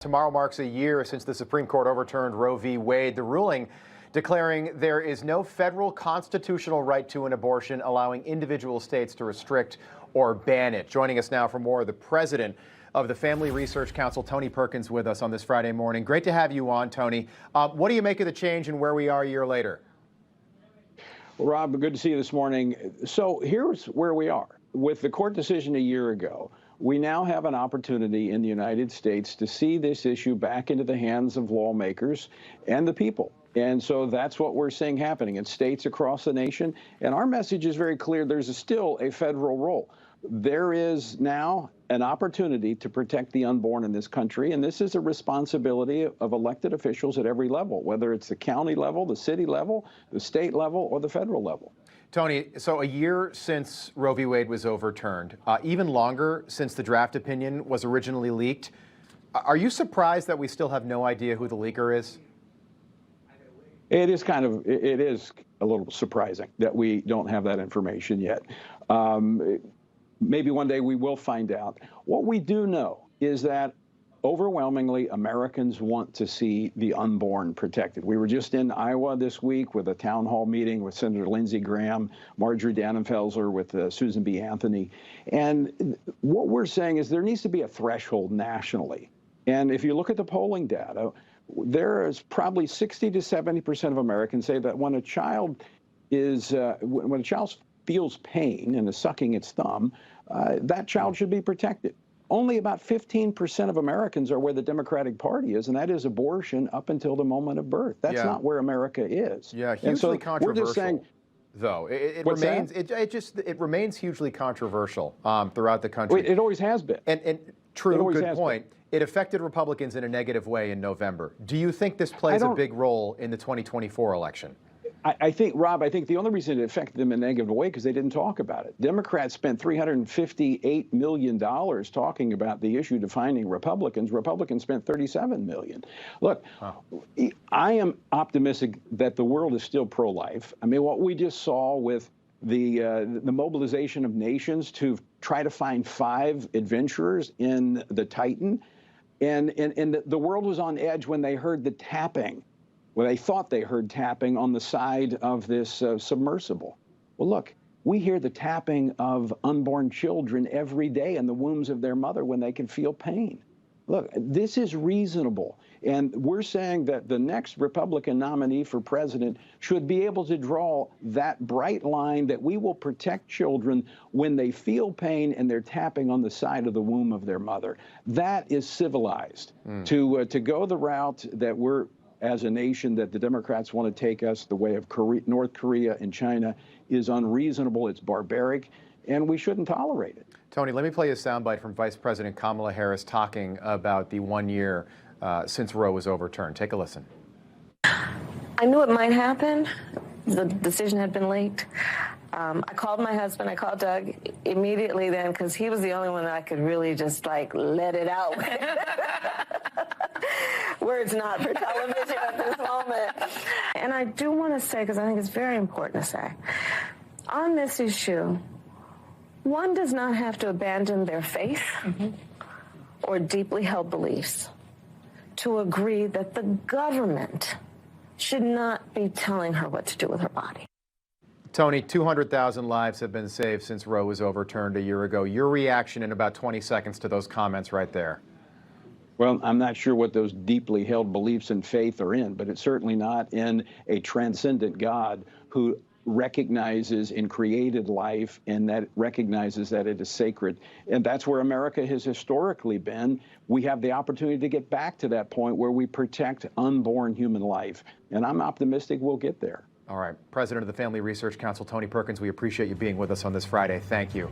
Tomorrow marks a year since the Supreme Court overturned Roe v. Wade, the ruling declaring there is no federal constitutional right to an abortion, allowing individual states to restrict or ban it. Joining us now for more, the president of the Family Research Council, Tony Perkins, with us on this Friday morning. Great to have you on, Tony. What do you make of the change and where we are a year later? Well, Rob, good to see you this morning. So here's where we are. With the court decision a year ago, we now have an opportunity in the United States to see this issue back into the hands of lawmakers and the people. And so that's what we're seeing happening in states across the nation. And our message is very clear. There's still a federal role. There is now an opportunity to protect the unborn in this country, and this is a responsibility of elected officials at every level, whether it's the county level, the city level, the state level, or the federal level. Tony, so a year since Roe v. Wade was overturned, even longer since the draft opinion was originally leaked. Are you surprised that we still have no idea who the leaker is? It is a little surprising that we don't have that information yet. Maybe one day we will find out. What we do know is that overwhelmingly, Americans want to see the unborn protected. We were just in Iowa this week with a town hall meeting with Senator Lindsey Graham, Marjorie Dannenfelser, with Susan B. Anthony. And what we're saying is there needs to be a threshold nationally. And if you look at the polling data, there is probably 60 to 70% of Americans say that when a child feels pain and is sucking its thumb, that child should be protected. Only about 15% of Americans are where the Democratic Party is, and that is abortion up until the moment of birth. That's not where America is. Yeah, hugely controversial. We're just saying, though, it remains hugely controversial throughout the country. It always has been. And true, good point. It affected Republicans in a negative way in November. Do you think this plays a big role in the 2024 election? I think, Rob, the only reason it affected them in a negative way because they didn't talk about it. Democrats spent $358 million talking about the issue defining Republicans. Republicans spent $37 million. Look, I am optimistic that the world is still pro-life. I mean, what we just saw with the mobilization of nations to try to find 5 adventurers in the Titan, and the world was on edge when they heard the tapping. Well, they thought they heard tapping on the side of this submersible. Well, look, we hear the tapping of unborn children every day in the wombs of their mother when they can feel pain. Look, this is reasonable. And we're saying that the next Republican nominee for president should be able to draw that bright line that we will protect children when they feel pain and they're tapping on the side of the womb of their mother. That is civilized. To go the route that we're, as a nation, that the Democrats want to take us the way of North Korea and China is unreasonable, it's barbaric, and we shouldn't tolerate it. Tony, let me play a soundbite from Vice President Kamala Harris talking about the 1 year since Roe was overturned. Take a listen. I knew it might happen. The decision had been leaked. I called my husband, I called Doug immediately then, because he was the only one that I could really just like let it out with. Words not for television at this moment. And I do want to say, because I think it's very important to say, on this issue, one does not have to abandon their faith or deeply held beliefs to agree that the government should not be telling her what to do with her body. Tony, 200,000 lives have been saved since Roe was overturned a year ago. Your reaction in about 20 seconds to those comments right there. Well, I'm not sure what those deeply held beliefs and faith are in, but it's certainly not in a transcendent God who recognizes and created life and that recognizes that it is sacred. And that's where America has historically been. We have the opportunity to get back to that point where we protect unborn human life. And I'm optimistic we'll get there. All right. President of the Family Research Council, Tony Perkins, we appreciate you being with us on this Friday. Thank you.